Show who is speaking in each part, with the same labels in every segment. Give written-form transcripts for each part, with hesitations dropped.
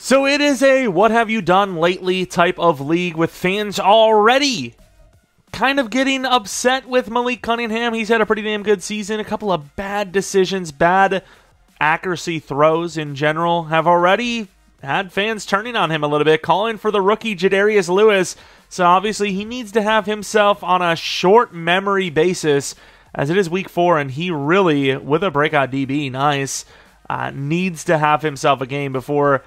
Speaker 1: So it is a what have you done lately type of league with fans already kind of getting upset with Malik Cunningham. He's had a pretty damn good season. A couple of bad decisions, bad accuracy throws in general have already had fans turning on him a little bit, calling for the rookie Jadarius Lewis. So obviously he needs to have himself on a short memory basis, as it is week 4, and he really, with a breakout DB, nice, needs to have himself a game before,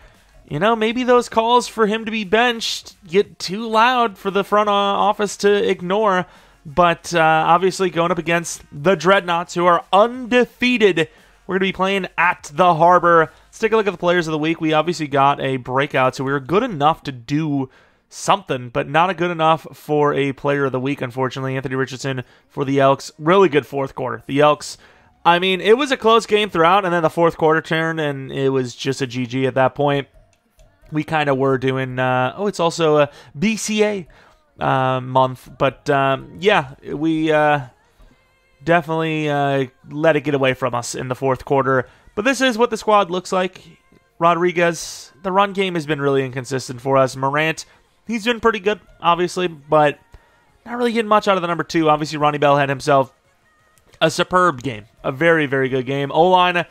Speaker 1: maybe those calls for him to be benched get too loud for the front office to ignore. But obviously going up against the Dreadnoughts, who are undefeated, we're going to be playing at the Harbor. Let's take a look at the players of the week. We obviously got a breakout, so we were good enough to do something, but not good enough for a player of the week, unfortunately. Anthony Richardson for the Elks. Really good fourth quarter. The Elks, it was a close game throughout, and then the fourth quarter turned, and it was just a GG at that point. We kind of were doing, it's also a BCA month, but yeah, we definitely let it get away from us in the fourth quarter. But this is what the squad looks like. Rodriguez, the run game has been really inconsistent for us. Morant, he's been pretty good, obviously, but not really getting much out of the number 2. Obviously, Ronnie Bell had himself a superb game, a very, very good game. O-line,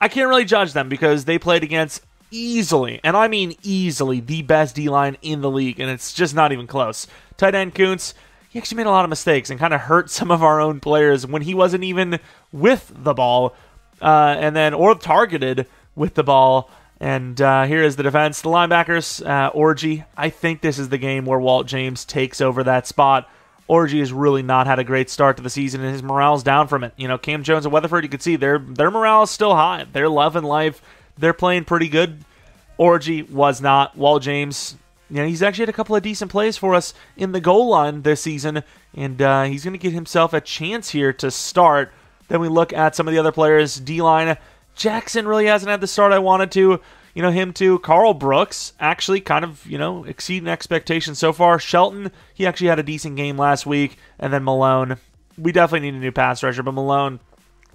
Speaker 1: I can't really judge them because they played against easily, and I mean easily, the best D-line in the league, and it's just not even close. Tight end Kuntz, he actually made a lot of mistakes and kind of hurt some of our own players when he wasn't even with the ball, or targeted with the ball. And here is the defense. The linebackers, Orgy. I think this is the game where Walt James takes over that spot. Orgy has really not had a great start to the season, and his morale's down from it. Cam Jones and Weatherford, you can see their morale is still high. They're loving life. They're playing pretty good. Orgy was not. Walt James, he's actually had a couple of decent plays for us in the goal line this season, and he's going to get himself a chance here to start. Then we look at some of the other players. D-line, Jackson really hasn't had the start I wanted to. Him too. Carl Brooks, actually kind of, exceeding expectations so far. Shelton, he actually had a decent game last week. And then Malone, we definitely need a new pass rusher, but Malone,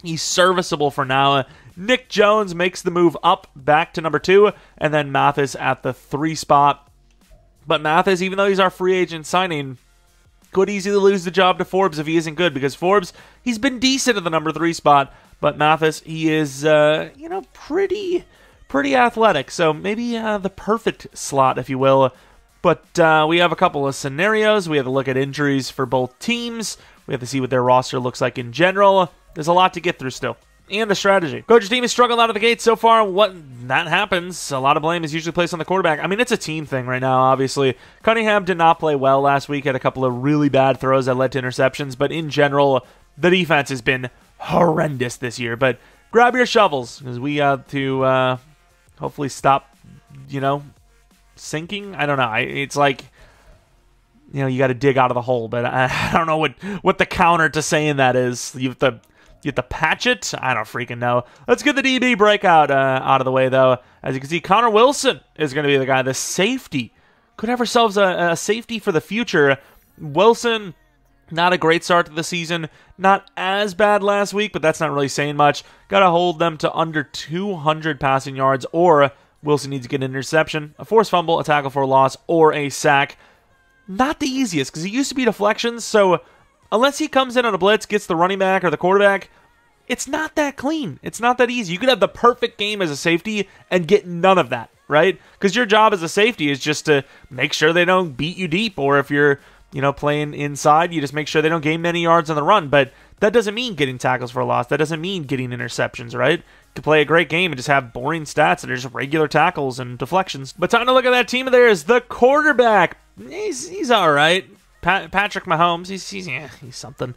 Speaker 1: he's serviceable for now. Nick Jones makes the move up back to number 2, and then Mathis at the 3 spot. But Mathis, even though he's our free agent signing, could easily lose the job to Forbes if he isn't good, because Forbes, he's been decent at the number 3 spot, but Mathis, he is, pretty athletic, so maybe the perfect slot, if you will. But we have a couple of scenarios. We have to look at injuries for both teams. We have to see what their roster looks like in general. There's a lot to get through still. And the strategy. Coach's team has struggled out of the gate so far. What that happens, a lot of blame is usually placed on the quarterback. It's a team thing right now, obviously. Cunningham did not play well last week. Had a couple of really bad throws that led to interceptions. But in general, the defense has been horrendous this year. But grab your shovels, because we got to hopefully stop, sinking. I don't know. It's like, you got to dig out of the hole. But I don't know what the counter to saying that is. You have to patch it? I don't freaking know. Let's get the DB breakout out of the way, though. As you can see, Connor Wilson is going to be the guy. The safety. Could have ourselves a safety for the future. Wilson, not a great start to the season. Not as bad last week, but that's not really saying much. Got to hold them to under 200 passing yards, or Wilson needs to get an interception, a forced fumble, a tackle for a loss, or a sack. Not the easiest, because he used to be deflections, so unless he comes in on a blitz, gets the running back or the quarterback, it's not that clean. It's not that easy. You could have the perfect game as a safety and get none of that, right? Because your job as a safety is just to make sure they don't beat you deep, or if you're, playing inside, you just make sure they don't gain many yards on the run. But that doesn't mean getting tackles for a loss. That doesn't mean getting interceptions, right? To play a great game and just have boring stats that are just regular tackles and deflections. But time to look at that team of theirs. The quarterback, he's all right. Patrick Mahomes, he's something.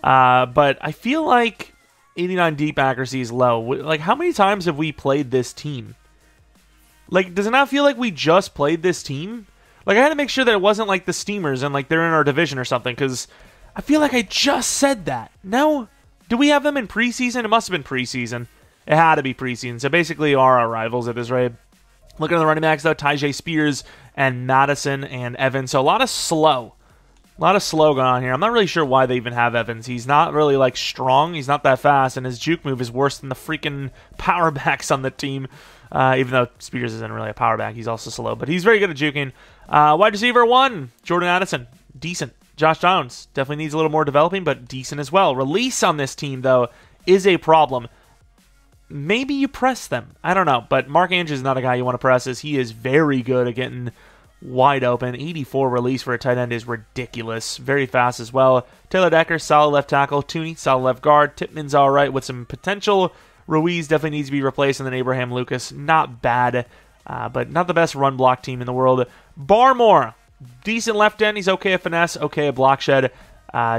Speaker 1: But I feel like 89 deep accuracy is low. Like, how many times have we played this team? Like, does it not feel like we just played this team? Like, I had to make sure that it wasn't like the Steamers and like they're in our division or something, because I feel like I just said that. No? Do we have them in preseason? It must have been preseason. It had to be preseason. So basically our rivals at this rate. Looking at the running backs, though, Tyjae Spears and Madison and Evans. So a lot of slow going on here. I'm not really sure why they even have Evans. He's not really, strong. He's not that fast, and his juke move is worse than the freaking power backs on the team. even though Spears isn't really a power back. He's also slow, but he's very good at juking. Wide receiver 1, Jordan Addison. Decent. Josh Downs definitely needs a little more developing, but decent as well. Release on this team, though, is a problem. Maybe you press them. I don't know, but Mark Andrews is not a guy you want to press, as he is very good at getting wide open. 84 release for a tight end is ridiculous. Very fast as well. Taylor Decker, solid left tackle. Tooney, solid left guard. Tippmann's all right with some potential. Ruiz definitely needs to be replaced, and then Abraham Lucas, not bad, but not the best run block team in the world. Barmore, decent left end. He's okay at finesse, okay at block shed.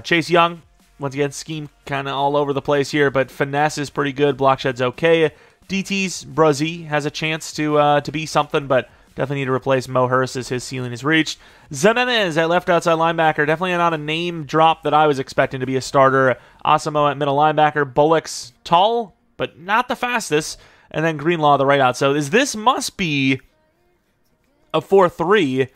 Speaker 1: Chase Young, once again, scheme kind of all over the place here, but finesse is pretty good. Block shed's okay. DT's Brazzi has a chance to be something, but definitely need to replace Mo Hurst as his ceiling is reached. Ximenez at left outside linebacker. Definitely not a name drop that I was expecting to be a starter. Asamo at middle linebacker. Bullock's tall, but not the fastest. And then Greenlaw the right out. So this must be a 4-3,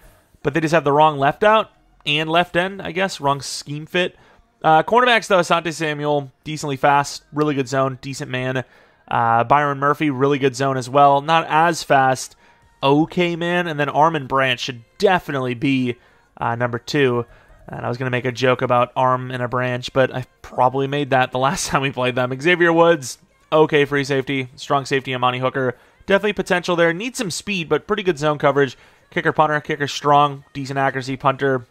Speaker 1: but they just have the wrong left out and left end, I guess. Wrong scheme fit. Cornerbacks, though, Asante Samuel, decently fast, really good zone, decent man. Byron Murphy, really good zone as well. Not as fast, okay man. And then Armin Branch should definitely be number 2. And I was going to make a joke about Arm and a Branch, but I probably made that the last time we played them. Xavier Woods, okay free safety. Strong safety, Amani Hooker. Definitely potential there. Needs some speed, but pretty good zone coverage. Kicker, punter. Kicker strong, decent accuracy. Punter,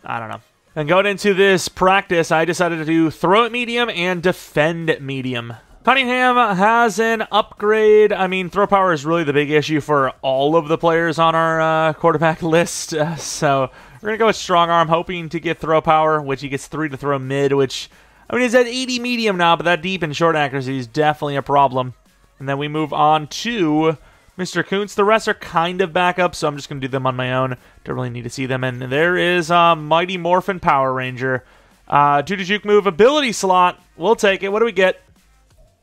Speaker 1: I don't know. And going into this practice, I decided to do throw it medium and defend medium. Cunningham has an upgrade. I mean, throw power is really the big issue for all of the players on our quarterback list. So we're going to go with strong arm, hoping to get throw power, which he gets 3 to throw mid, which, I mean, he's at 80 medium now, but that deep and short accuracy is definitely a problem. And then we move on to Mr. Kuntz. The rest are kind of backups, so I'm just going to do them on my own. Don't really need to see them. And there is Mighty Morphin Power Ranger. Due to juke move, ability slot. We'll take it. What do we get?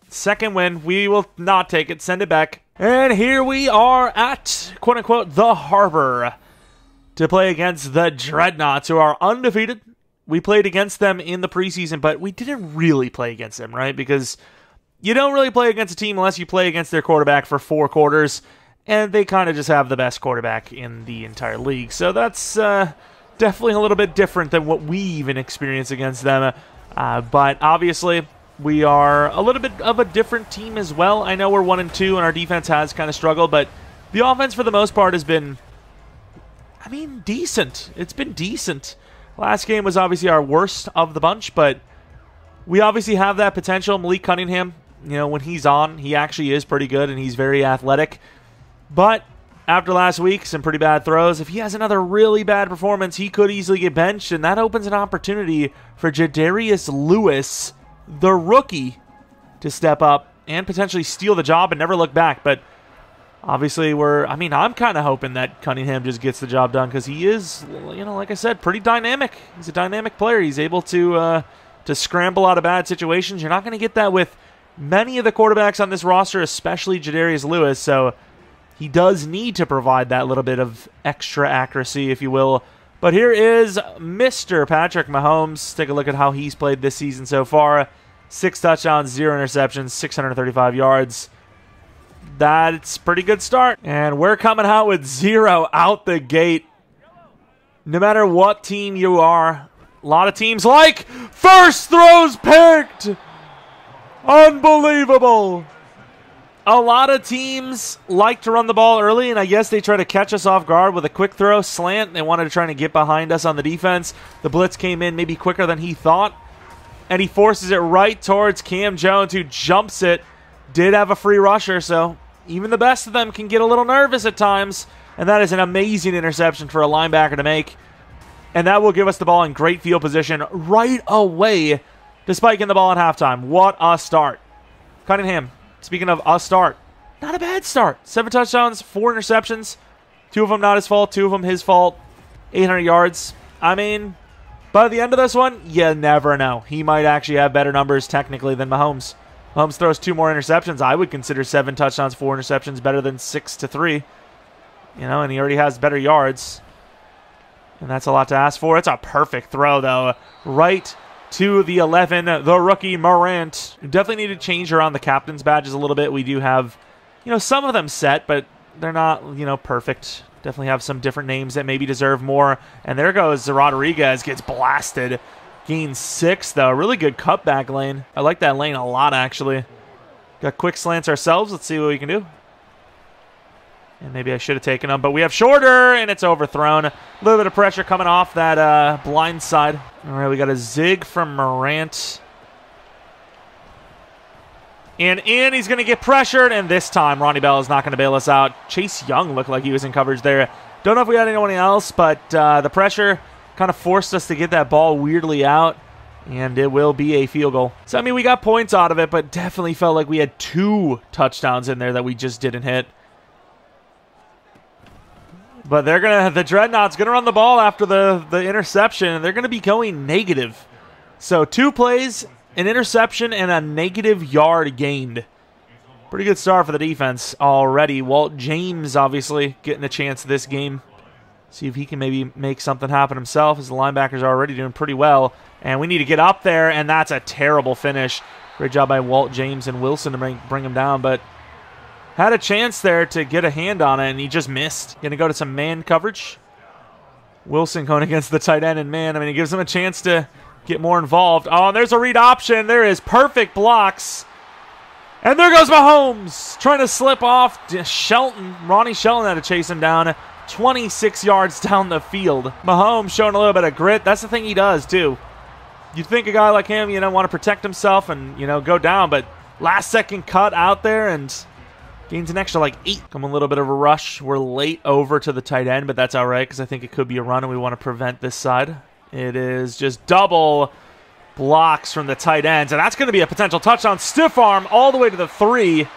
Speaker 1: Second win. We will not take it. Send it back. And here we are at, quote-unquote, the Harbor to play against the Dreadnoughts, who are undefeated. We played against them in the preseason, but we didn't really play against them, right? Because you don't really play against a team unless you play against their quarterback for 4 quarters, and they kind of just have the best quarterback in the entire league. So that's definitely a little bit different than what we even experience against them. But obviously, we are a little bit of a different team as well. I know we're 1-2, and our defense has kind of struggled, but the offense for the most part has been, I mean, decent. It's been decent. Last game was obviously our worst of the bunch, but we obviously have that potential. Malik Cunningham, you know, when he's on, he actually is pretty good, and he's very athletic. But after last week, some pretty bad throws. If he has another really bad performance, he could easily get benched, and that opens an opportunity for Jadarius Lewis, the rookie, to step up and potentially steal the job and never look back. But obviously, I'm kind of hoping that Cunningham just gets the job done, because he is, you know, like I said, pretty dynamic. He's a dynamic player. He's able to scramble out of bad situations. You're not going to get that with many of the quarterbacks on this roster, especially Jadarius Lewis, so he does need to provide that little bit of extra accuracy, if you will. But here is Mr. Patrick Mahomes. Take a look at how he's played this season so far. 6 touchdowns, 0 interceptions, 635 yards. That's a pretty good start. And we're coming out with 0 out the gate. No matter what team you are, a lot of teams like first throws picked. Unbelievable. A lot of teams like to run the ball early, and I guess they try to catch us off guard with a quick throw slant. They wanted to try to get behind us on the defense. The blitz came in maybe quicker than he thought, and he forces it right towards Cam Jones, who jumps it. Did have a free rusher, so even the best of them can get a little nervous at times, and that is an amazing interception for a linebacker to make. And that will give us the ball in great field position right away, despite getting the ball at halftime. What a start. Cunningham, speaking of a start, not a bad start. 7 touchdowns, 4 interceptions. 2 of them not his fault, 2 of them his fault. 800 yards. I mean, by the end of this one, you never know. He might actually have better numbers technically than Mahomes. Mahomes throws 2 more interceptions. I would consider 7 touchdowns, 4 interceptions better than 6 to 3. You know, and he already has better yards. And that's a lot to ask for. It's a perfect throw, though. Right to the 11, the rookie Morant. Definitely need to change around the captain's badges a little bit. We do have some of them set, but they're not, perfect. Definitely have some different names that maybe deserve more. And there goes Rodriguez, gets blasted. Gains 6, though. Really good cutback lane. I like that lane a lot, actually. Got quick slants ourselves. Let's see what we can do. And maybe I should have taken them, but we have shorter, and it's overthrown. A little bit of pressure coming off that blind side. All right, we got a zig from Morant. And in, he's going to get pressured, and this time Ronnie Bell is not going to bail us out. Chase Young looked like he was in coverage there. Don't know if we had anyone else, but the pressure kind of forced us to get that ball weirdly out, and it will be a field goal. So, I mean, we got points out of it, but definitely felt like we had 2 touchdowns in there that we just didn't hit. But the Dreadnoughts going to run the ball after the interception, and they're going to be going negative. So 2 plays, an interception, and a negative yard gained. Pretty good start for the defense already. Walt James, obviously, getting a chance this game. See if he can maybe make something happen himself, as the linebackers are already doing pretty well. And we need to get up there, and that's a terrible finish. Great job by Walt James and Wilson to bring him down, but had a chance there to get a hand on it, and he just missed. Going to go to some man coverage. Wilson going against the tight end and man. I mean, it gives him a chance to get more involved. Oh, and there's a read option. There is perfect blocks. And there goes Mahomes trying to slip off. Ronnie Shelton had to chase him down 26 yards down the field. Mahomes showing a little bit of grit. That's the thing he does, too. You'd think a guy like him, want to protect himself and, go down, but last second cut out there and gains an extra 8. Come a little bit of a rush. We're late over to the tight end, but that's all right because I think it could be a run and we want to prevent this side. It is just double blocks from the tight ends, and that's going to be a potential touchdown. Stiff arm all the way to the 3.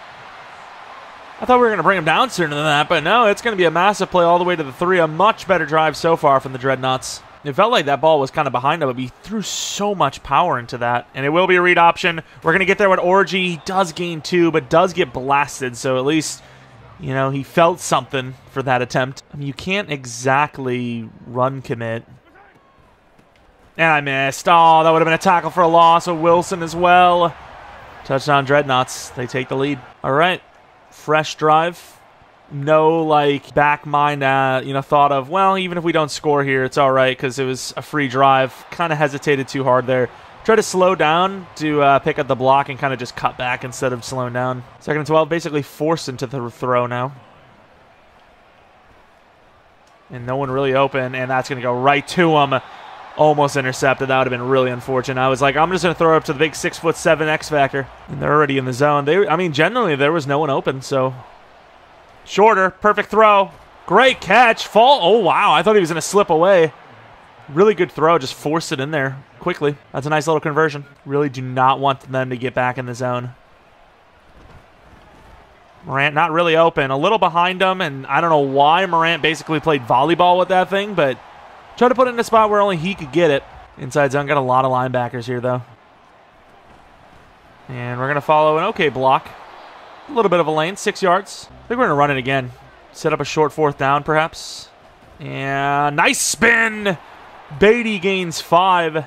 Speaker 1: I thought we were going to bring him down sooner than that, but no, it's going to be a massive play all the way to the 3. A much better drive so far from the Dreadnoughts. It felt like that ball was kind of behind him, but he threw so much power into that. And it will be a read option. We're going to get there with Orgy. He does gain 2, but does get blasted. So at least, he felt something for that attempt. I mean, you can't exactly run commit. And I missed. Oh, that would have been a tackle for a loss with Wilson as well. Touchdown Dreadnoughts. They take the lead. All right. Fresh drive. No, back mind, thought of, well, even if we don't score here, it's all right because it was a free drive. Kind of hesitated too hard there. Try to slow down to pick up the block and kind of just cut back instead of slowing down. 2nd and 12, basically forced into the throw now. And no one really open, and that's going to go right to him. Almost intercepted. That would have been really unfortunate. I was like, I'm just going to throw it up to the big 6'7" X Factor. And they're already in the zone. Generally, there was no one open, so... Shorter, perfect throw. Great catch. Fall. Oh, wow. I thought he was going to slip away. Really good throw. Just forced it in there quickly. That's a nice little conversion. Really do not want them to get back in the zone. Morant not really open. A little behind him, and I don't know why Morant basically played volleyball with that thing, but tried to put it in a spot where only he could get it. Inside zone. Got a lot of linebackers here, though. And we're going to follow an okay block. A little bit of a lane, 6 yards. I think we're going to run it again. Set up a short 4th down, perhaps. And nice spin. Beatty gains 5.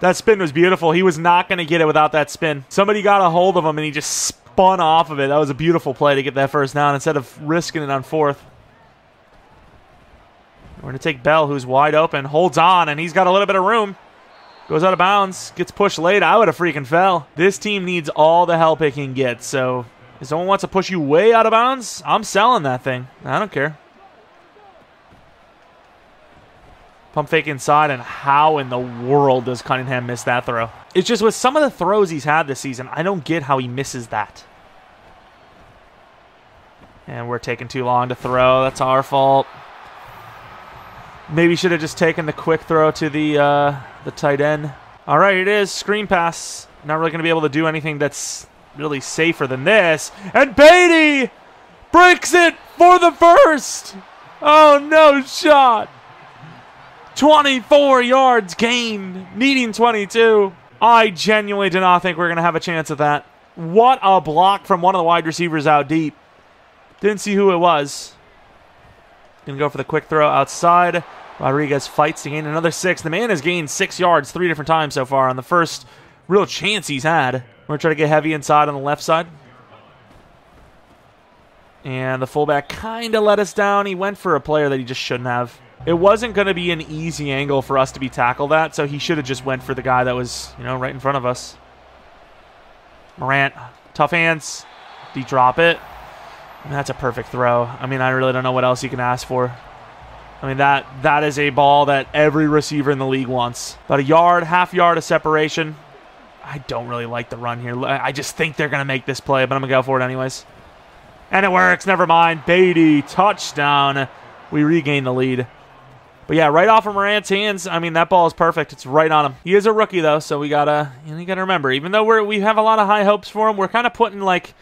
Speaker 1: That spin was beautiful. He was not going to get it without that spin. Somebody got a hold of him, and he just spun off of it. That was a beautiful play to get that 1st down instead of risking it on 4th. We're going to take Bell, who's wide open. Holds on, and he's got a little bit of room. Goes out of bounds. Gets pushed late. I would have freaking fell. This team needs all the help it can get, so... If someone wants to push you way out of bounds, I'm selling that thing. I don't care. Pump fake inside, and how in the world does Cunningham miss that throw? It's just with some of the throws he's had this season, I don't get how he misses that. And we're taking too long to throw. That's our fault. Maybe should have just taken the quick throw to the tight end. All right, it is. Screen pass. Not really going to be able to do anything that's really safer than this. And Beatty breaks it for the 1st. Oh, no shot. 24 yards gained, needing 22. I genuinely do not think we're going to have a chance at that. What a block from one of the wide receivers out deep. Didn't see who it was. Going to go for the quick throw outside. Rodriguez fights to gain another 6. The man has gained 6 yards 3 different times so far on the first real chance he's had. We're going to try to get heavy inside on the left side. And the fullback kind of let us down. He went for a player that he just shouldn't have. It wasn't going to be an easy angle for us to be tackled at, so he should have just went for the guy that was, you know, right in front of us. Morant, tough hands. Did he drop it? I mean, that's a perfect throw. I mean, I really don't know what else you can ask for. I mean, that is a ball that every receiver in the league wants. About a yard, half yard of separation. I don't really like the run here. I just think they're going to make this play, but I'm going to go for it anyways. And it works. Never mind. Beatty, touchdown. We regain the lead. But yeah, right off of Morant's hands, I mean, that ball is perfect. It's right on him. He is a rookie, though, so we gotta remember, even though we have a lot of high hopes for him, we're kind of putting, like,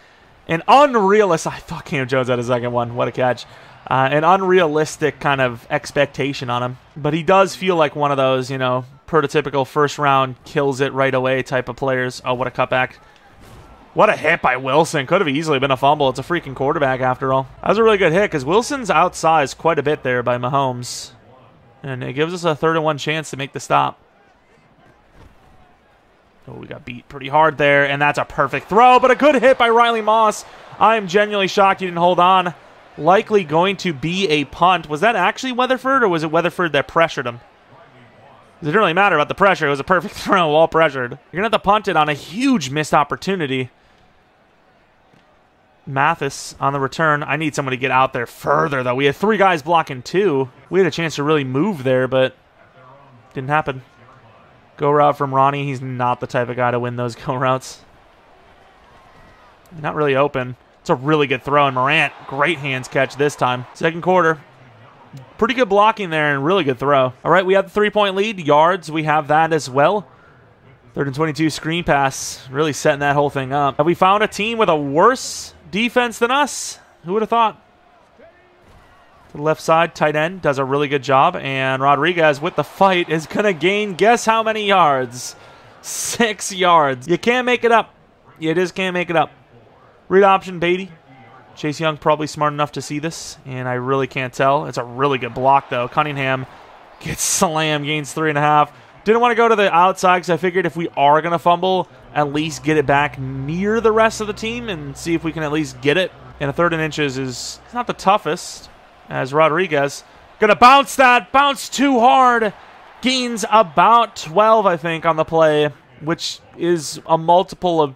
Speaker 1: an unrealistic... I thought Cam Jones had a second one. What a catch. An unrealistic kind of expectation on him. But he does feel like one of those, you know, prototypical first round, kills it right away type of players. Oh, what a cutback. What a hit by Wilson. Could have easily been a fumble. It's a freaking quarterback after all. That was a really good hit because Wilson's outsized quite a bit there by Mahomes. And it gives us a 3rd-and-1 chance to make the stop. Oh, we got beat pretty hard there, and that's a perfect throw, but a good hit by Riley Moss. I am genuinely shocked he didn't hold on. Likely going to be a punt. Was that actually Weatherford, or was it Weatherford that pressured him? It didn't really matter about the pressure. It was a perfect throw, all pressured. You're going to have to punt it on a huge missed opportunity. Mathis on the return. I need someone to get out there further, though. We had 3 guys blocking 2. We had a chance to really move there, but didn't happen. Go route from Ronnie. He's not the type of guy to win those go routes. Not really open. It's a really good throw, and Morant, great hands catch this time. Second quarter. Pretty good blocking there and really good throw. All right, we have the 3-point lead. Yards, we have that as well. 3rd and 22 screen pass. Really setting that whole thing up. Have we found a team with a worse defense than us? Who would have thought? To the left side, tight end does a really good job, and Rodriguez with the fight is going to gain, guess how many yards? 6 yards. You can't make it up. You just can't make it up. Read option, Beatty. Chase Young probably smart enough to see this, and I really can't tell. It's a really good block, though. Cunningham gets slammed, gains 3.5. Didn't want to go to the outside because I figured if we are going to fumble, at least get it back near the rest of the team and see if we can at least get it. And a 3rd and inches is not the toughest, as Rodriguez going to bounce that. Bounce too hard. Gains about 12, I think, on the play, which is a multiple of,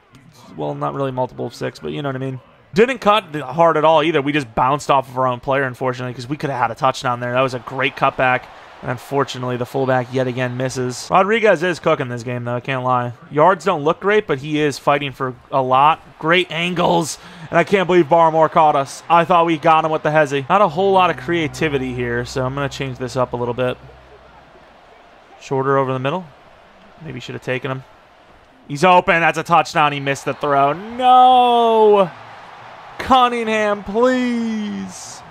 Speaker 1: well, not really multiple of 6, but you know what I mean. Didn't cut hard at all either. We just bounced off of our own player, unfortunately, because we could have had a touchdown there. That was a great cutback. And unfortunately, the fullback yet again misses. Rodriguez is cooking this game, though. I can't lie. Yards don't look great, but he is fighting for a lot. Great angles. And I can't believe Barmore caught us. I thought we got him with the hezzy. Not a whole lot of creativity here, so I'm going to change this up a little bit. Shorter over the middle. Maybe should have taken him. He's open. That's a touchdown. He missed the throw. No! Cunningham, please.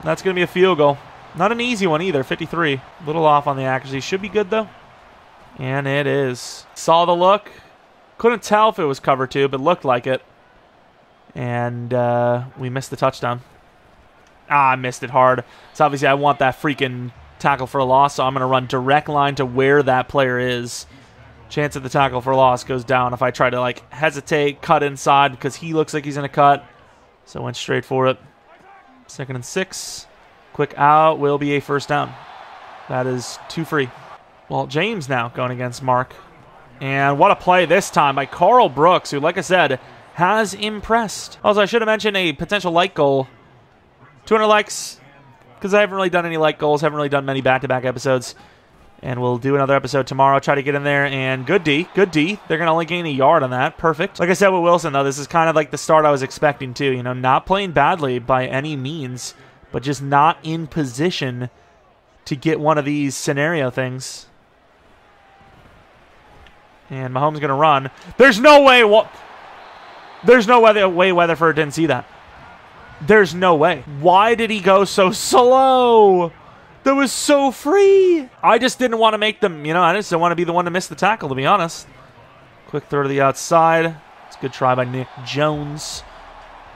Speaker 1: That's going to be a field goal. Not an easy one either, 53. A little off on the accuracy. Should be good, though. And it is. Saw the look. Couldn't tell if it was cover 2, but looked like it. And we missed the touchdown. I missed it hard. So obviously I want that freaking tackle for a loss, so I'm going to run direct line to where that player is. Chance of the tackle for a loss goes down if I try to, like, hesitate, cut inside, because he looks like he's going to cut. So I went straight for it. 2nd and 6. Quick out will be a 1st down. That is 2 free. Well, James now going against Mark. And what a play this time by Carl Brooks, who, like I said, has impressed. Also, I should have mentioned a potential like goal. 200 likes, because I haven't really done any like goals. Haven't really done many back-to-back episodes. And we'll do another episode tomorrow. Try to get in there. And good D. Good D. They're going to only gain a yard on that. Perfect. Like I said with Wilson, though, this is kind of like the start I was expecting, too. You know, not playing badly by any means, but just not in position to get one of these scenario things. And Mahomes going to run. There's no way. There's no way Weatherford didn't see that. There's no way. Why did he go so slow? That was so free. I just didn't want to make them, you know, I just didn't want to be the one to miss the tackle, to be honest. Quick throw to the outside. It's a good try by Nick Jones.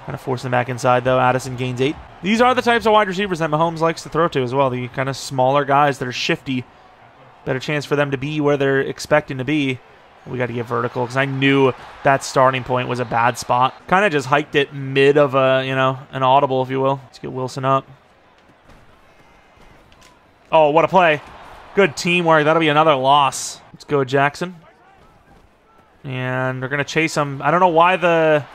Speaker 1: Kind of forcing him back inside, though. Addison gains 8. These are the types of wide receivers that Mahomes likes to throw to as well. The kind of smaller guys that are shifty. Better chance for them to be where they're expecting to be. We got to get vertical because I knew that starting point was a bad spot. Kind of just hiked it mid of a, an audible, if you will. Let's get Wilson up. Oh, what a play. Good teamwork. That'll be another loss. Let's go, Jackson. And we're going to chase him. I don't know why the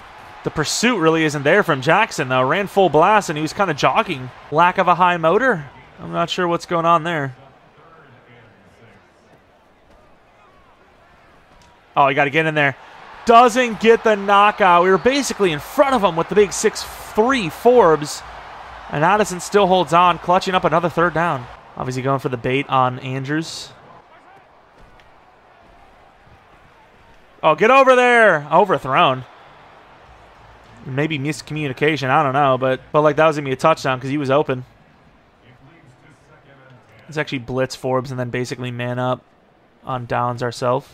Speaker 1: pursuit really isn't there from Jackson, though. Ran full blast, and he was kind of jogging. Lack of a high motor. I'm not sure what's going on there. Oh, you got to get in there. Doesn't get the knockout. We were basically in front of him with the big 6'3" Forbes. And Addison still holds on, clutching up another third down. Obviously going for the bait on Andrews. Oh, get over there. Overthrown. Maybe miscommunication. I don't know. But like that was going to be a touchdown because he was open. Let's actually blitz Forbes and then basically man up on downs ourselves.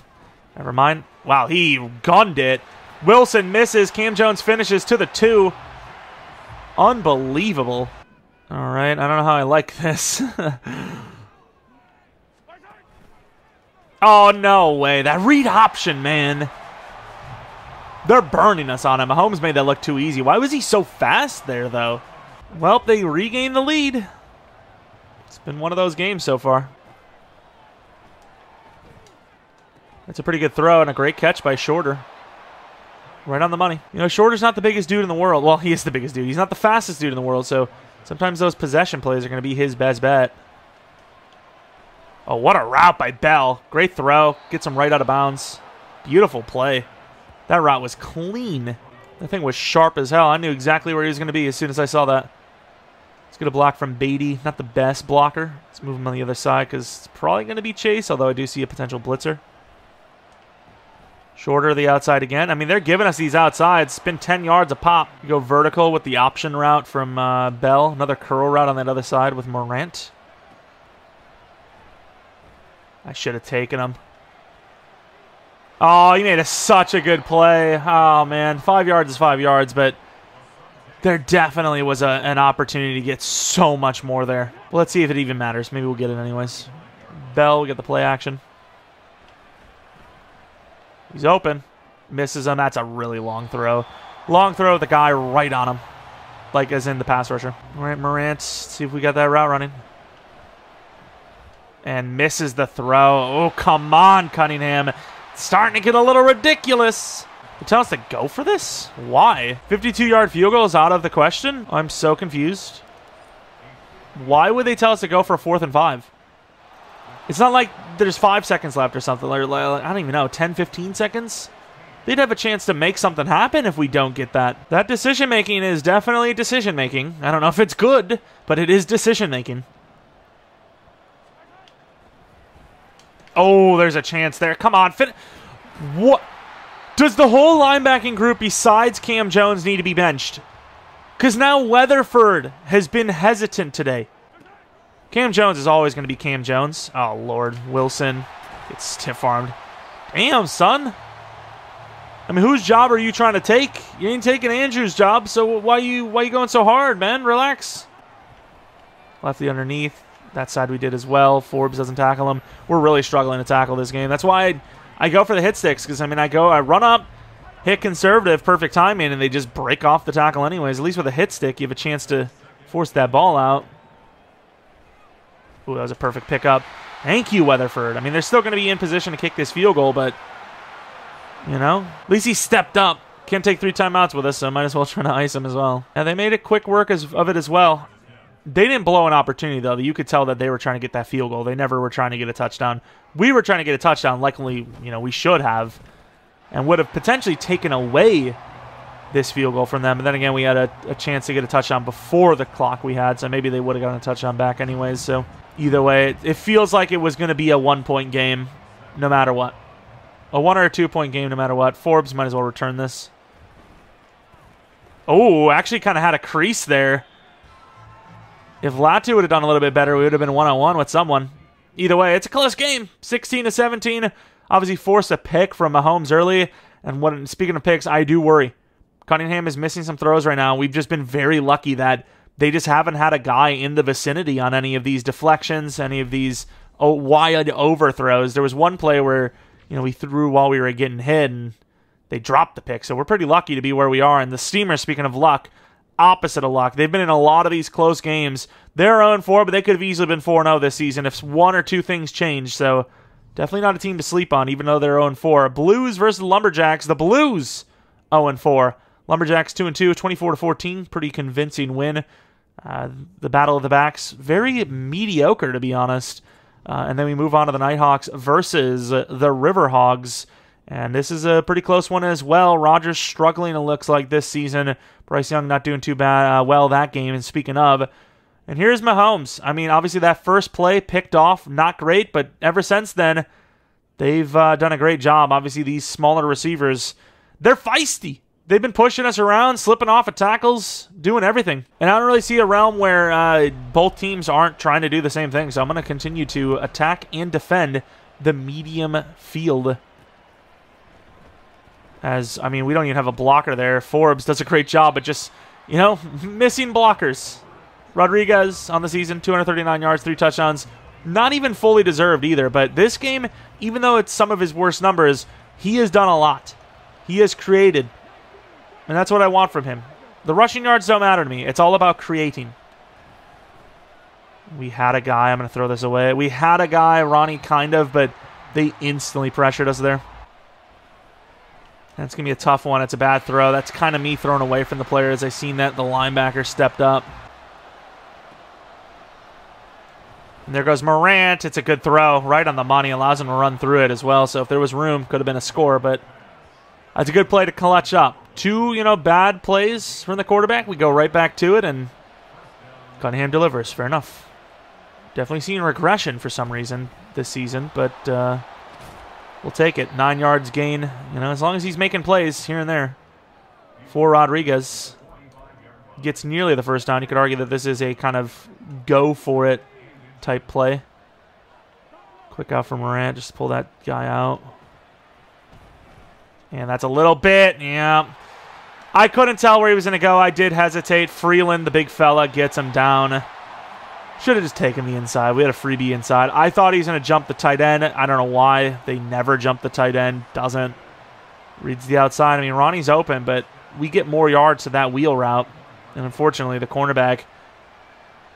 Speaker 1: Never mind. Wow, he gunned it. Wilson misses. Cam Jones finishes to the 2. Unbelievable. All right, I don't know how I like this. Oh, no way. That read option, man. They're burning us on him. Mahomes made that look too easy. Why was he so fast there, though? Well, they regained the lead. It's been one of those games so far. That's a pretty good throw and a great catch by Shorter. Right on the money. Shorter's not the biggest dude in the world. Well, he is the biggest dude. He's not the fastest dude in the world, so sometimes those possession plays are going to be his best bet. Oh, what a route by Bell. Great throw. Gets him right out of bounds. Beautiful play. That route was clean. That thing was sharp as hell. I knew exactly where he was going to be as soon as I saw that. Let's get a block from Beatty. Not the best blocker. Let's move him on the other side because it's probably going to be Chase, although I do see a potential blitzer. Shorter the outside again. I mean, they're giving us these outsides. It's been 10 yards a pop. You go vertical with the option route from Bell. Another curl route on that other side with Morant. I should have taken him. Oh, he made such a good play. Oh, man. 5 yards is 5 yards, but there definitely was an opportunity to get so much more there. Well, let's see if it even matters. Maybe we'll get it anyways. Bell, we get the play action. He's open. Misses him. That's a really long throw. Long throw with the guy right on him. Like as in the pass rusher. All right, Morant. See if we got that route running. And misses the throw. Oh, come on, Cunningham. It's starting to get a little ridiculous. They tell us to go for this? Why? 52-yard field goal is out of the question? I'm so confused. Why would they tell us to go for a 4th and 5? It's not like there's 5 seconds left or something. I don't even know, 10, 15 seconds? They'd have a chance to make something happen if we don't get that. That decision-making is definitely decision-making. I don't know if it's good, but it is decision-making. Oh, there's a chance there. Come on. What? Does the whole linebacking group besides Cam Jones need to be benched? Because now Weatherford has been hesitant today. Cam Jones is always going to be Cam Jones. Oh, Lord. Wilson gets stiff-armed. Damn, son. I mean, whose job are you trying to take? You ain't taking Andrew's job, so why you going so hard, man? Relax. Lefty underneath. That side we did as well. Forbes doesn't tackle him. We're really struggling to tackle this game. That's why I go for the hit sticks, because, I mean, I run up, hit conservative, perfect timing, and they just break off the tackle anyways. At least with a hit stick, you have a chance to force that ball out. Ooh, that was a perfect pickup. Thank you, Weatherford. I mean, they're still going to be in position to kick this field goal, but, at least he stepped up. Can't take 3 timeouts with us, so might as well try to ice him as well. And they made a quick work of it as well. They didn't blow an opportunity, though. You could tell that they were trying to get that field goal. They never were trying to get a touchdown. We were trying to get a touchdown. Luckily, we should have, and would have potentially taken away this field goal from them. And then again, we had a chance to get a touchdown before the clock we had, so maybe they would have gotten a touchdown back anyways. So either way, it feels like it was going to be a 1-point game no matter what. A 1 or a 2-point game no matter what. Forbes might as well return this. Oh, actually kind of had a crease there. If Latu would have done a little bit better, we would have been 1-on-1 with someone. Either way, it's a close game. 16-17. Obviously forced a pick from Mahomes early. And speaking of picks, I do worry. Cunningham is missing some throws right now. We've just been very lucky that they just haven't had a guy in the vicinity on any of these deflections, any of these wide overthrows. There was one play where we threw while we were getting hit, and they dropped the pick. So we're pretty lucky to be where we are. And the Steamers, speaking of luck, opposite of luck. They've been in a lot of these close games. They're 0-4, but they could have easily been 4-0 this season if one or two things changed. So definitely not a team to sleep on, even though they're 0-4. Blues versus Lumberjacks. The Blues 0-4. Lumberjacks 2-2, 24-14. Pretty convincing win. The Battle of the Backs, very mediocre, to be honest. And then we move on to the Nighthawks versus the Riverhogs. And this is a pretty close one as well. Rogers struggling, it looks like, this season. Bryce Young not doing too bad well that game. And speaking of, and here's Mahomes. I mean, obviously that first play picked off, not great, but ever since then, they've done a great job. Obviously, these smaller receivers, they're feisty. They've been pushing us around, slipping off of tackles, doing everything. And I don't really see a realm where both teams aren't trying to do the same thing. So I'm going to continue to attack and defend the medium field. As, I mean, we don't even have a blocker there. Forbes does a great job, but just, missing blockers. Rodriguez on the season, 239 yards, 3 touchdowns. Not even fully deserved either. But this game, even though it's some of his worst numbers, he has done a lot. He has created. And that's what I want from him. The rushing yards don't matter to me. It's all about creating. We had a guy. I'm going to throw this away. We had a guy, Ronnie, kind of, but they instantly pressured us there. That's going to be a tough one. It's a bad throw. That's kind of me throwing away from the player as I seen that the linebacker stepped up. And there goes Morant. It's a good throw. Right on the money. Allows him to run through it as well. So if there was room, could have been a score. But that's a good play to clutch up. 2, bad plays from the quarterback. We go right back to it, and Cunningham delivers. Fair enough. Definitely seeing regression for some reason this season, but we'll take it. 9 yards gain, as long as he's making plays here and there. For Rodriguez. Gets nearly the first down. You could argue that this is a kind of go-for-it type play. Quick out from Morant. Just pull that guy out. And that's a little bit, yeah. I couldn't tell where he was going to go. I did hesitate. Freeland, the big fella, gets him down. Should have just taken the inside. We had a freebie inside. I thought he was going to jump the tight end. I don't know why. They never jump the tight end. Doesn't. Reads the outside. I mean, Ronnie's open, but we get more yards to that wheel route. And unfortunately, the cornerback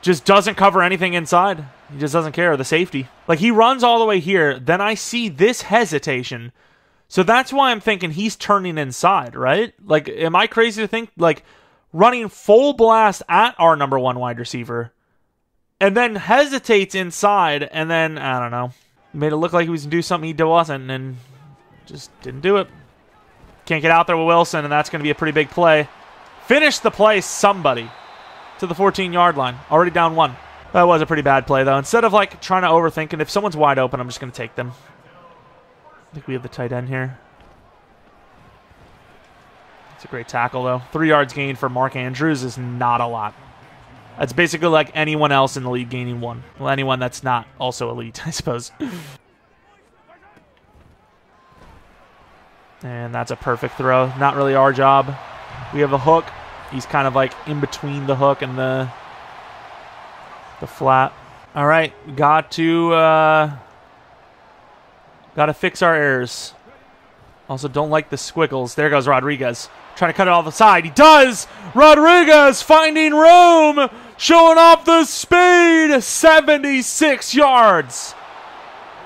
Speaker 1: just doesn't cover anything inside. He just doesn't care. The safety. Like, he runs all the way here. Then I see this hesitation. So that's why I'm thinking he's turning inside, right? Like, am I crazy to think, like, running full blast at our number 1 wide receiver and then hesitates inside and then, I don't know, made it look like he was going to do something he wasn't and just didn't do it. Can't get out there with Wilson, and that's going to be a pretty big play. Finish the play, somebody, to the 14-yard line. Already down 1. That was a pretty bad play, though. Instead of, like, trying to overthink it, if someone's wide open, I'm just going to take them. I think we have the tight end here. It's a great tackle, though. 3 yards gained for Mark Andrews is not a lot. That's basically like anyone else in the league gaining 1. Well, anyone that's not also elite, I suppose. And that's a perfect throw. Not really our job. We have a hook. He's kind of like in between the hook and the flat. All right, got to fix our errors. Also, don't like the squiggles. There goes Rodriguez. Trying to cut it off the side. He does! Rodriguez finding room! Showing off the speed! 76 yards!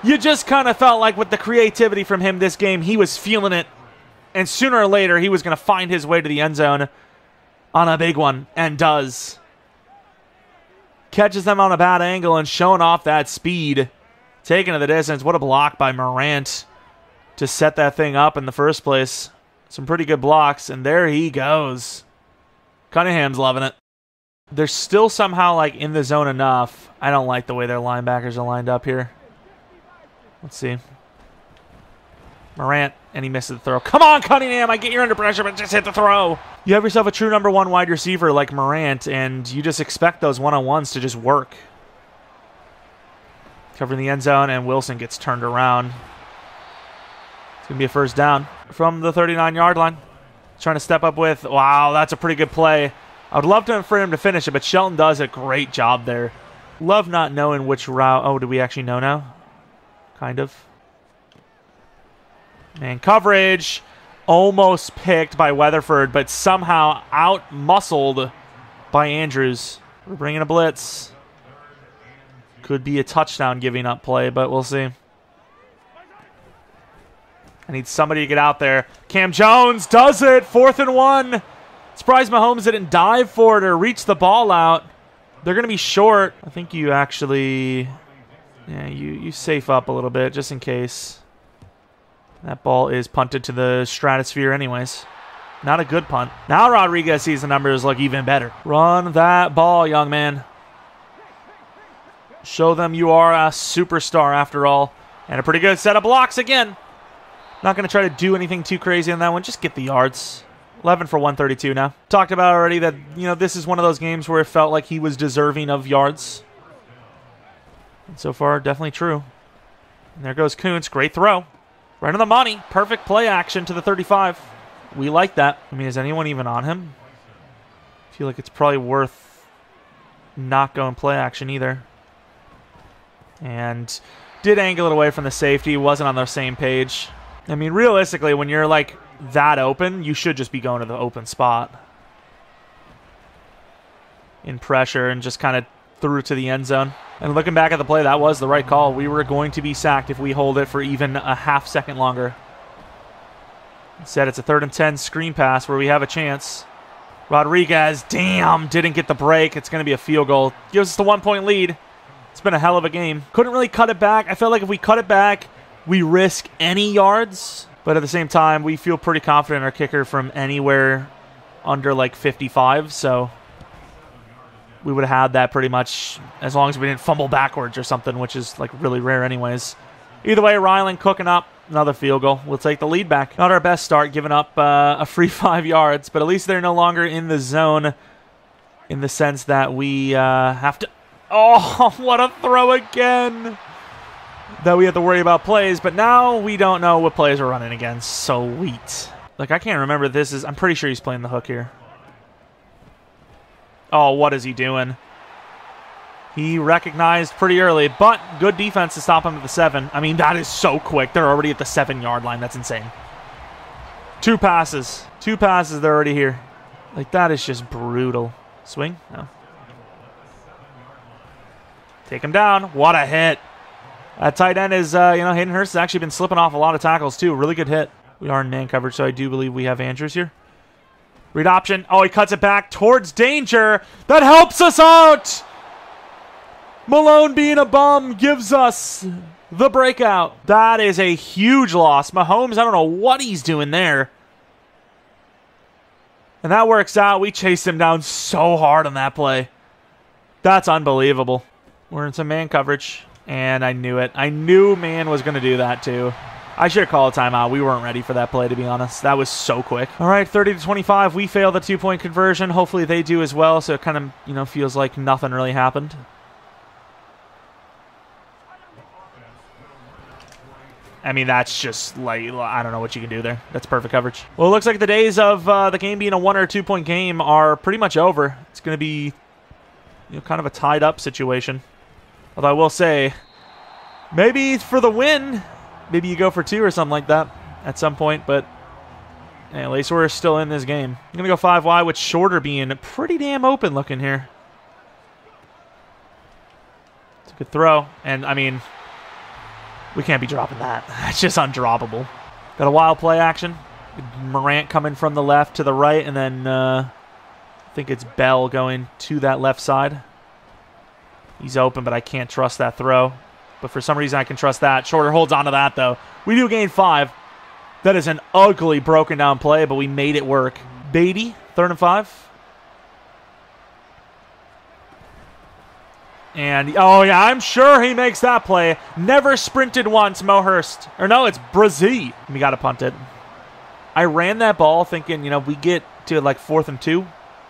Speaker 1: You just kind of felt like with the creativity from him this game, he was feeling it. And sooner or later, he was going to find his way to the end zone on a big one. And does. Catches them on a bad angle and showing off that speed. Taken to the distance. What a block by Morant to set that thing up in the first place. Some pretty good blocks, and there he goes. Cunningham's loving it. They're still somehow like in the zone enough. I don't like the way their linebackers are lined up here. Let's see. Morant, and he misses the throw. Come on, Cunningham, I get you under pressure, but just hit the throw. You have yourself a true number 1 wide receiver like Morant, and you just expect those one-on-ones to just work. Covering the end zone, and Wilson gets turned around. It's going to be a first down from the 39-yard line. Trying to step up with, wow, that's a pretty good play. I would love for him to finish it, but Shelton does a great job there. Love not knowing which route. Oh, do we actually know now? Kind of. Man coverage. Almost picked by Weatherford, but somehow out-muscled by Andrews. We're bringing a blitz. Could be a touchdown giving up play, but we'll see. I need somebody to get out there. Cam Jones does it. 4th and 1. Surprised Mahomes didn't dive for it or reach the ball out. They're going to be short. I think you actually... Yeah, you safe up a little bit just in case. That ball is punted to the stratosphere anyways. Not a good punt. Now Rodriguez sees the numbers look even better. Run that ball, young man. Show them you are a superstar after all. And a pretty good set of blocks again. Not going to try to do anything too crazy on that one. Just get the yards. 11 for 132 now. Talked about already that, this is one of those games where it felt like he was deserving of yards. And so far, definitely true. And there goes Kuntz. Great throw. Right on the money. Perfect play action to the 35. We like that. I mean, is anyone even on him? I feel like it's probably worth not going play action either. And did angle it away from the safety. Wasn't on the same page. I mean, realistically, when you're like that open, you should just be going to the open spot. In pressure and just kind of threw it to the end zone. And looking back at the play, that was the right call. We were going to be sacked if we hold it for even a half second longer. Instead, it's a 3rd and 10 screen pass where we have a chance. Rodriguez, damn, didn't get the break. It's going to be a field goal. Gives us the 1-point lead. It's been a hell of a game. Couldn't really cut it back. I felt like if we cut it back, we risk any yards. But at the same time, we feel pretty confident in our kicker from anywhere under like 55. So we would have had that pretty much as long as we didn't fumble backwards or something, which is like really rare anyways. Either way, Ryland cooking up another field goal. We'll take the lead back. Not our best start, giving up a free 5 yards, but at least they're no longer in the zone in the sense that we have to... Oh, what a throw again! That we have to worry about plays, but now we don't know what plays we're running against. Sweet. Like, I can't remember this is... I'm pretty sure he's playing the hook here. Oh, what is he doing? He recognized pretty early, but good defense to stop him at the 7. I mean, that is so quick. They're already at the 7-yard line. That's insane. 2 passes. 2 passes, they're already here. Like, that is just brutal. Swing? No. Take him down. What a hit. That tight end is, Hayden Hurst has actually been slipping off a lot of tackles, too. Really good hit. We are in man coverage, so I do believe we have Andrews here. Read option. Oh, he cuts it back towards danger. That helps us out. Malone being a bum gives us the breakout. That is a huge loss. Mahomes, I don't know what he's doing there. And that works out. We chased him down so hard on that play. That's unbelievable. We're in some man coverage, and I knew it. I knew man was going to do that too. I should have called a timeout. We weren't ready for that play, to be honest. That was so quick. All right, 30-25. We failed the 2-point conversion. Hopefully they do as well, so it kind of, feels like nothing really happened. I mean, that's just, like, I don't know what you can do there. That's perfect coverage. Well, it looks like the days of the game being a 1- or 2-point game are pretty much over. It's going to be, kind of a tied-up situation. Although I will say, maybe for the win, maybe you go for 2 or something like that at some point, but at least we're still in this game. I'm going to go 5 wide with Shorter being pretty damn open looking here. It's a good throw, and, I mean... We can't be dropping that. It's just undroppable. Got a wild play action. Morant coming from the left to the right, and then I think it's Bell going to that left side. He's open, but I can't trust that throw. But for some reason, I can trust that. Shorter holds on to that, though. We do gain 5. That is an ugly broken down play, but we made it work. Beatty, 3rd and 5. And, oh, yeah, I'm sure he makes that play. Never sprinted once, Mo Hurst. Or, no, it's Brazil. We got to punt it. I ran that ball thinking, we get to, like, 4th and 2.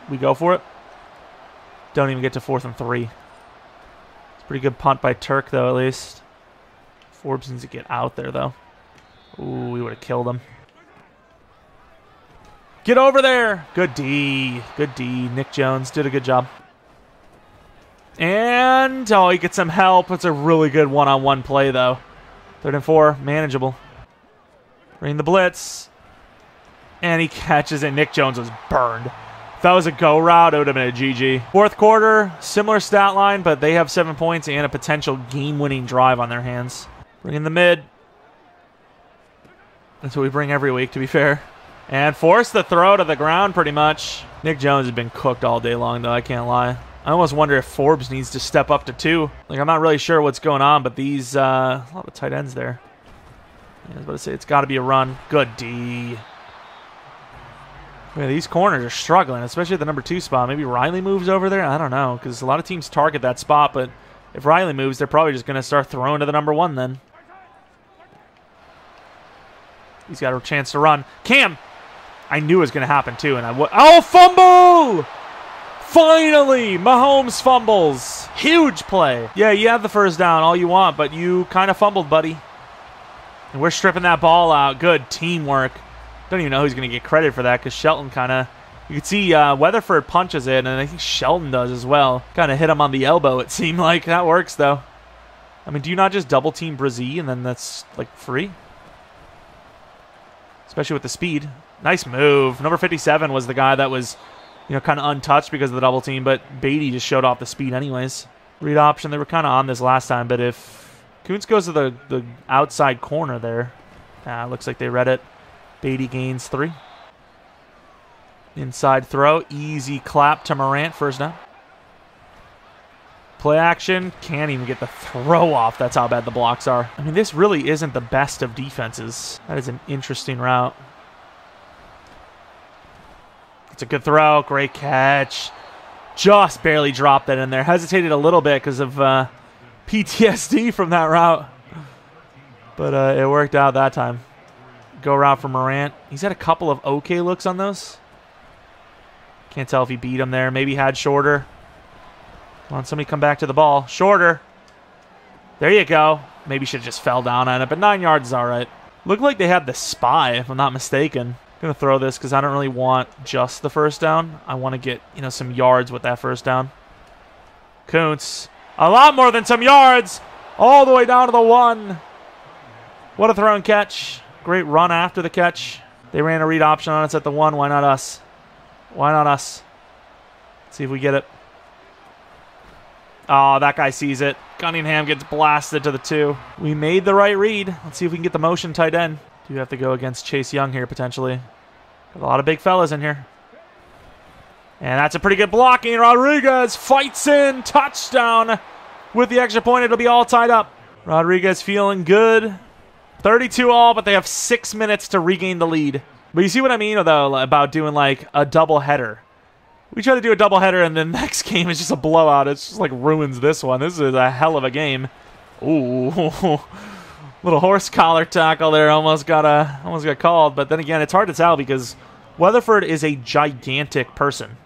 Speaker 1: We go for it. Don't even get to 4th and 3. It's a pretty good punt by Turk, though, at least. Forbes needs to get out there, though. Ooh, we would have killed him. Get over there. Good D. Good D. Nick Jones did a good job. And, oh, he gets some help. It's a really good one-on-one play, though. 3rd and 4, manageable. Bring the blitz. And he catches it. Nick Jones was burned. If that was a go route, it would have been a GG. Fourth quarter, similar stat line, but they have 7 points and a potential game-winning drive on their hands. Bring in the mid. That's what we bring every week, to be fair. And force the throw to the ground, pretty much. Nick Jones has been cooked all day long, though, I can't lie. I almost wonder if Forbes needs to step up to 2. Like, I'm not really sure what's going on, but these, a lot of tight ends there. I was about to say, it's got to be a run. Good D. Yeah, these corners are struggling, especially at the number 2 spot. Maybe Riley moves over there? I don't know, because a lot of teams target that spot, but if Riley moves, they're probably just going to start throwing to the number 1 then. He's got a chance to run. Cam! I knew it was going to happen, too, and oh, fumble! Finally! Mahomes fumbles. Huge play. Yeah, you have the first down all you want, but you kind of fumbled, buddy. And we're stripping that ball out. Good teamwork. Don't even know who's going to get credit for that because Shelton kind of... You can see Weatherford punches it, and I think Shelton does as well. Kind of hit him on the elbow, it seemed like. That works, though. I mean, do you not just double-team Brazil, and then that's, like, free? Especially with the speed. Nice move. Number 57 was the guy that was, you know, kind of untouched because of the double-team, but Beatty just showed off the speed anyways. Read option. They were kind of on this last time, but if Kuntz goes to the outside corner there, looks like they read it. Beatty gains 3. Inside throw. Easy clap to Morant. First down. Play action. Can't even get the throw off. That's how bad the blocks are. I mean, this really isn't the best of defenses. That is an interesting route. It's a good throw. Great catch. Just barely dropped that in there. Hesitated a little bit because of PTSD from that route. But it worked out that time. Go route for Morant. He's had a couple of okay looks on those. Can't tell if he beat him there. Maybe had shorter. Come on, somebody come back to the ball. Shorter. There you go. Maybe should have just fell down on it, but 9 yards is all right. Looked like they had the spy, if I'm not mistaken. I'm going to throw this because I don't really want just the first down. I want to get, you know, some yards with that first down. Kuntz. A lot more than some yards. All the way down to the 1. What a throw and catch. Great run after the catch. They ran a read option on us at the 1. Why not us? Why not us? Let's see if we get it. Oh, that guy sees it. Cunningham gets blasted to the 2. We made the right read. Let's see if we can get the motion tight end. Do have to go against Chase Young here, potentially. Got a lot of big fellas in here. And that's a pretty good blocking. Rodriguez fights in. Touchdown. With the extra point, it'll be all tied up. Rodriguez feeling good. 32 all, but they have 6 minutes to regain the lead. But you see what I mean, though, about doing, like, a doubleheader. We try to do a doubleheader, and the next game is just a blowout. It's just, like, ruins this one. This is a hell of a game. Ooh. Little horse collar tackle there. Almost got called. But then again, it's hard to tell because Weatherford is a gigantic person.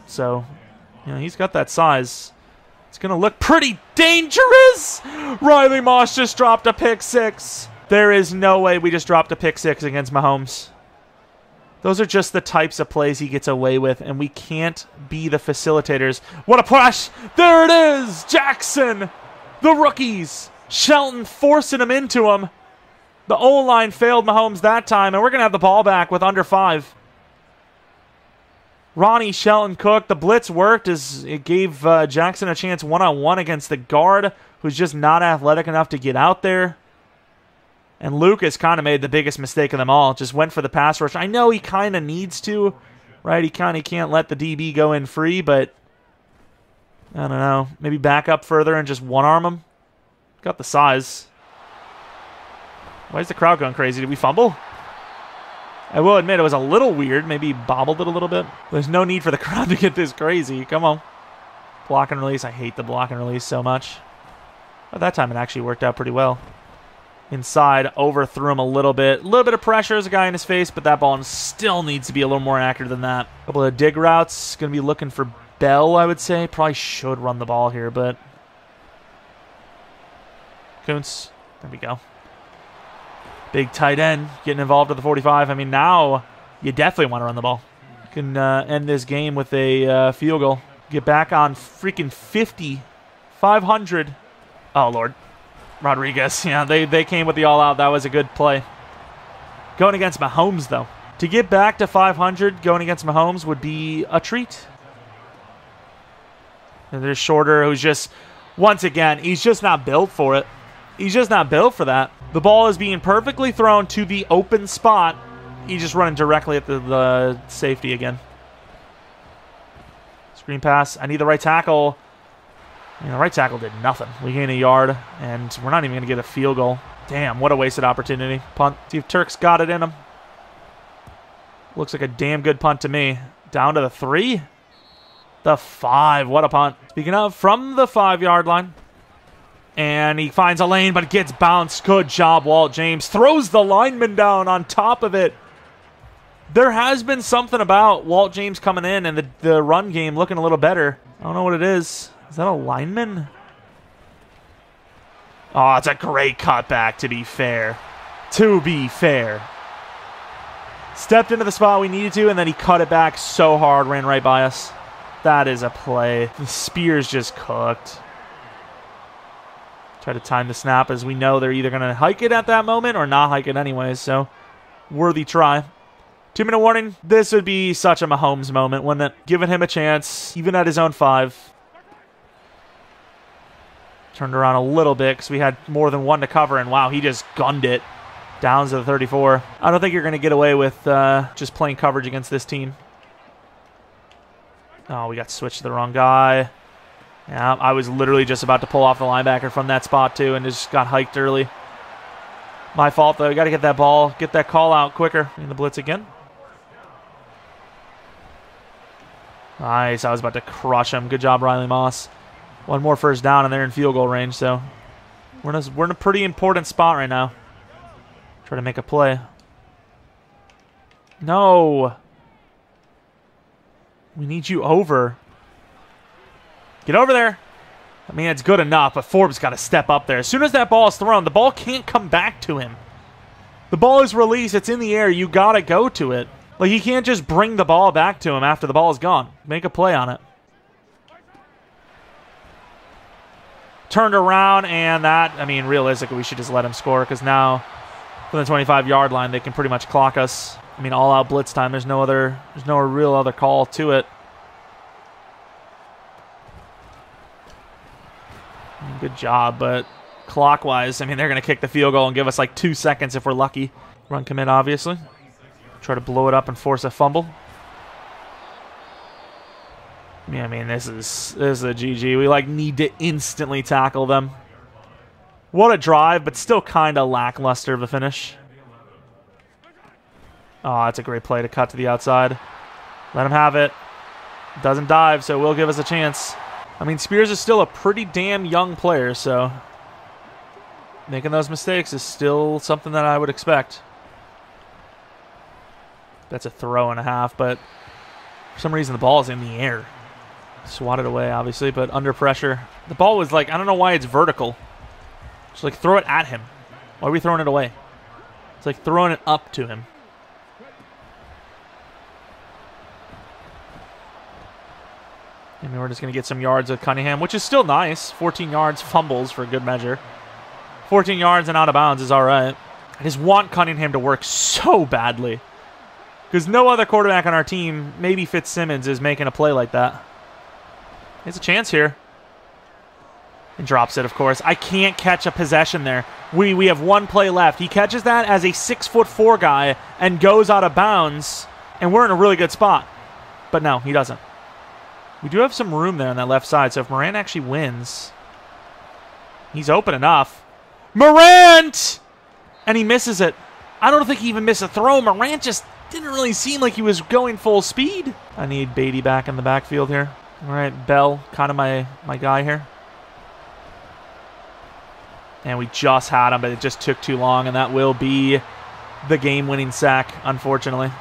Speaker 1: So, you know, he's got that size. It's going to look pretty dangerous. Riley Moss just dropped a pick 6. There is no way we just dropped a pick 6 against Mahomes. Those are just the types of plays he gets away with, and we can't be the facilitators. What a push! There it is! Jackson! The rookies! Shelton forcing him into him. The O-line failed Mahomes that time, and we're going to have the ball back with under 5. Ronnie, Shelton, Cook. The blitz worked as it gave Jackson a chance one-on-one against the guard, who's just not athletic enough to get out there. And Lucas kind of made the biggest mistake of them all. Just went for the pass rush. I know he kind of needs to, right? He kind of can't let the DB go in free, but I don't know. Maybe back up further and just one-arm him. Got the size. Why is the crowd going crazy? Did we fumble? I will admit it was a little weird. Maybe bobbled it a little bit. There's no need for the crowd to get this crazy. Come on. Block and release. I hate the block and release so much. But that time it actually worked out pretty well. Inside, overthrew him a little bit. A little bit of pressure as a guy in his face, but that ball still needs to be a little more accurate than that. A couple of dig routes. Going to be looking for Bell, I would say. Probably should run the ball here, but... Kuntz. There we go. Big tight end getting involved at the 45. I mean, now you definitely want to run the ball. You can end this game with a field goal. Get back on freaking 50. 500. Oh, Lord. Rodriguez, yeah, they came with the all-out. That was a good play. Going against Mahomes, though. To get back to 500 going against Mahomes would be a treat. And there's Shorter, who's just, once again, he's just not built for it. He's just not built for that. The ball is being perfectly thrown to the open spot. He's just running directly at the safety again. Screen pass. I need the right tackle. The right tackle did nothing. We gain a yard, and we're not even going to get a field goal. Damn, what a wasted opportunity. Punt. See if Turk's got it in him. Looks like a damn good punt to me. Down to the 3. The 5. What a punt. Speaking of, from the 5-yard line. And he finds a lane, but gets bounced. Good job, Walt James. Throws the lineman down on top of it. There has been something about Walt James coming in and the run game looking a little better. I don't know what it is. Is that a lineman? Oh, it's a great cutback, to be fair. To be fair. Stepped into the spot we needed to, and then he cut it back so hard, ran right by us. That is a play. The Spears just cooked. Try to time the snap, as we know they're either going to hike it at that moment or not hike it anyways, so worthy try. 2-minute warning. This would be such a Mahomes moment, wouldn't it? Giving him a chance, even at his own 5. Turned around a little bit because we had more than one to cover, and wow, he just gunned it. Downs to the 34. I don't think you're going to get away with just playing coverage against this team. Oh, we got switched to the wrong guy. Yeah, I was literally just about to pull off the linebacker from that spot, too, and just got hiked early. My fault, though. You got to get that ball, get that call out quicker. In the blitz again. Nice. I was about to crush him. Good job, Riley Moss. One more first down, and they're in field goal range, so we're in a pretty important spot right now. Try to make a play. No. We need you over. Get over there. I mean, it's good enough, but Forbes got to step up there. As soon as that ball is thrown, the ball can't come back to him. The ball is released. It's in the air. You got to go to it. Like, he can't just bring the ball back to him after the ball is gone. Make a play on it. Turned around, and that, I mean, realistically, we should just let him score, because now, from the 25-yard line, they can pretty much clock us. I mean, all-out blitz time. There's no real other call to it. Good job, but clockwise, I mean, they're going to kick the field goal and give us like 2 seconds if we're lucky. Run commit, obviously. Try to blow it up and force a fumble. Yeah, I mean, this is a GG. We like need to instantly tackle them. What a drive, but still kind of lackluster of a finish. Oh, that's a great play to cut to the outside. Let him have it. Doesn't dive, so it will give us a chance. I mean, Spears is still a pretty damn young player, so making those mistakes is still something that I would expect. That's a throw and a half, but for some reason the ball is in the air. Swatted away, obviously, but under pressure. The ball was like, I don't know why it's vertical. Just like throw it at him. Why are we throwing it away? It's like throwing it up to him. I mean, we're just going to get some yards with Cunningham, which is still nice. 14 yards, fumbles for good measure. 14 yards and out of bounds is all right. I just want Cunningham to work so badly. Because no other quarterback on our team, maybe Fitzsimmons, is making a play like that. There's a chance here. And drops it, of course. I can't catch a possession there. We have one play left. He catches that as a 6'4" guy and goes out of bounds. And we're in a really good spot. But no, he doesn't. We do have some room there on that left side, so if Morant actually wins, he's open enough. Morant! And he misses it. I don't think he even missed a throw. Morant just didn't really seem like he was going full speed. I need Beatty back in the backfield here. All right, Bell, kind of my guy here. And we just had him, but it just took too long, and that will be the game-winning sack, unfortunately.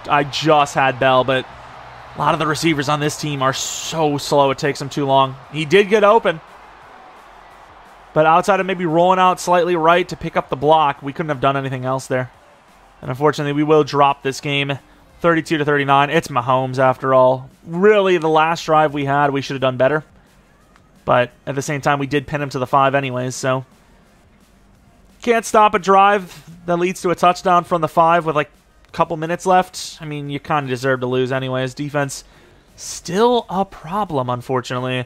Speaker 1: I just had Bell, but a lot of the receivers on this team are so slow, it takes them too long. He did get open. But outside of maybe rolling out slightly right to pick up the block, we couldn't have done anything else there. And unfortunately, we will drop this game 32-39. It's Mahomes, after all. Really, the last drive we had, we should have done better. But at the same time, we did pin him to the 5 anyways, so can't stop a drive that leads to a touchdown from the 5 with like a couple minutes left. I mean, you kind of deserve to lose anyways. Defense still a problem, unfortunately.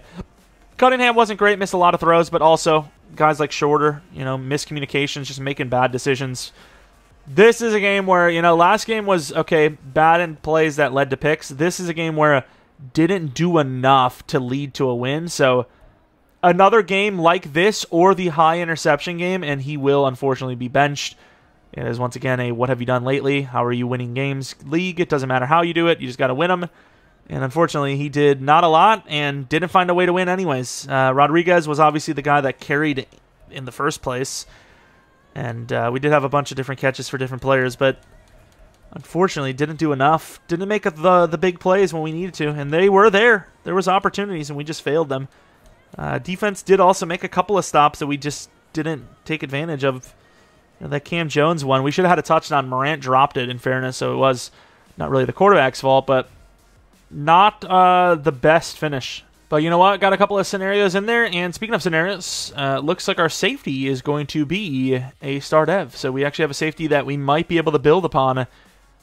Speaker 1: Cunningham wasn't great, missed a lot of throws, but also guys like Shorter, miscommunications, just making bad decisions. This is a game where, last game was, okay, bad in plays that led to picks. This is a game where didn't do enough to lead to a win. So another game like this or the high interception game, and he will unfortunately be benched. It is once again a what have you done lately? How are you winning games league? It doesn't matter how you do it. You just got to win them. And unfortunately, he did not a lot and didn't find a way to win anyways. Rodriguez was obviously the guy that carried in the first place. And we did have a bunch of different catches for different players, but unfortunately didn't do enough. Didn't make the big plays when we needed to, and they were there. There was opportunities, and we just failed them. Defense did also make a couple of stops that we just didn't take advantage of. That Cam Jones one, we should have had a touchdown. Morant dropped it, in fairness, so it was not really the quarterback's fault, but not the best finish. But you know what? Got a couple of scenarios in there. And speaking of scenarios, looks like our safety is going to be a star dev. So we actually have a safety that we might be able to build upon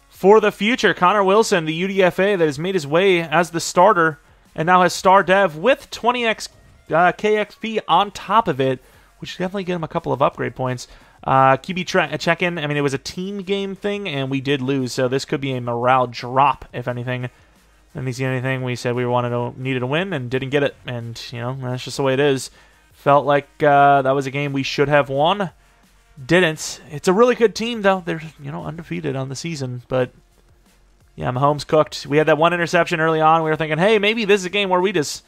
Speaker 1: for the future. Connor Wilson, the UDFA that has made his way as the starter and now has star dev with 20x KXP on top of it, which definitely get him a couple of upgrade points. QB check-in. I mean, it was a team game thing, and we did lose. So this could be a morale drop, if anything. Didn't he see anything? We said we needed to win and didn't get it. And, that's just the way it is. Felt like that was a game we should have won. Didn't. It's a really good team, though. They're, undefeated on the season. But, yeah, Mahomes cooked. We had that one interception early on. We were thinking, hey, maybe this is a game where we just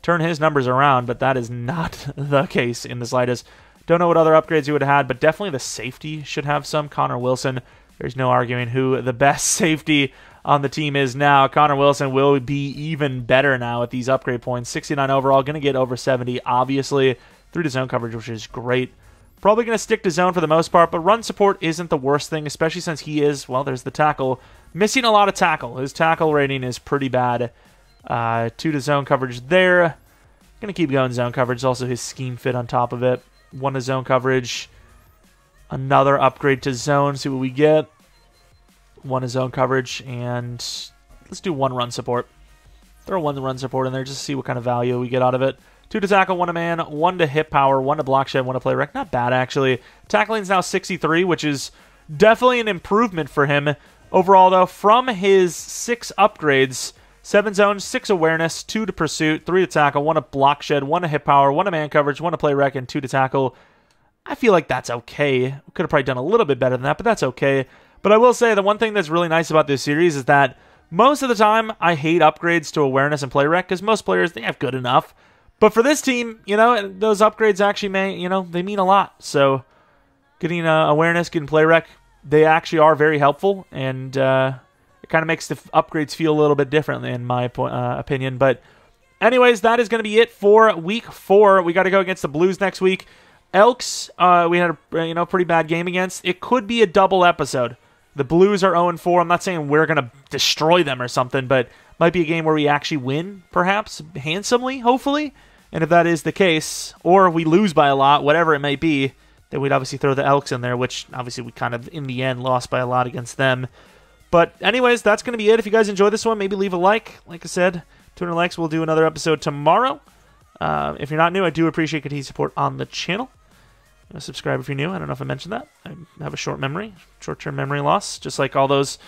Speaker 1: turn his numbers around. But that is not the case in the slightest. Don't know what other upgrades you would have had, but definitely the safety should have some. Connor Wilson. There's no arguing who the best safety on the team is now. Connor Wilson will be even better now at these upgrade points. 69 overall, going to get over 70, obviously, through to zone coverage, which is great. Probably going to stick to zone for the most part, but run support isn't the worst thing, especially since he is, well, there's the tackle. Missing a lot of tackle. His tackle rating is pretty bad. 2 to zone coverage there. Going to keep going zone coverage. Also his scheme fit on top of it. 1 to zone coverage. Another upgrade to zone. See what we get. 1 to zone coverage, and let's do 1 run support. Throw 1 run support in there just to see what kind of value we get out of it. 2 to tackle, 1 to man, 1 to hit power, 1 to block shed, 1 to play rec. Not bad, actually. Tackling's now 63, which is definitely an improvement for him. Overall, though, from his 6 upgrades, 7 zone, 6 awareness, 2 to pursuit, 3 to tackle, 1 to block shed, 1 to hit power, 1 to man coverage, 1 to play rec, and 2 to tackle. I feel like that's okay. We could have probably done a little bit better than that, but that's okay. But I will say the one thing that's really nice about this series is that most of the time I hate upgrades to awareness and play rec because most players, they have good enough. But for this team, those upgrades actually they mean a lot. So getting awareness, getting play rec, they actually are very helpful. And it kind of makes the upgrades feel a little bit differently in my opinion. But anyways, that is going to be it for week 4. We got to go against the Blues next week. Elks, we had a pretty bad game against. It could be a double episode. The Blues are 0-4. I'm not saying we're going to destroy them or something, but might be a game where we actually win, perhaps, handsomely, hopefully. And if that is the case, or we lose by a lot, whatever it may be, then we'd obviously throw the Elks in there, which obviously we kind of, in the end, lost by a lot against them. But anyways, that's going to be it. If you guys enjoyed this one, maybe leave a like. Like I said, 200 likes, we'll do another episode tomorrow. If you're not new, I do appreciate continued support on the channel. Subscribe if you're new. I don't know if I mentioned that. I have a short-term memory loss, just like all those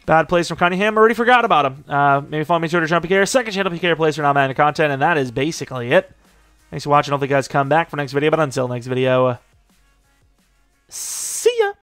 Speaker 1: bad plays from Cunningham. I already forgot about them. Maybe follow me on Twitter, Jeromepkr. Second channel, PK plays for non-Madden content, and that is basically it. Thanks for watching. Hopefully you guys come back for next video, but until next video,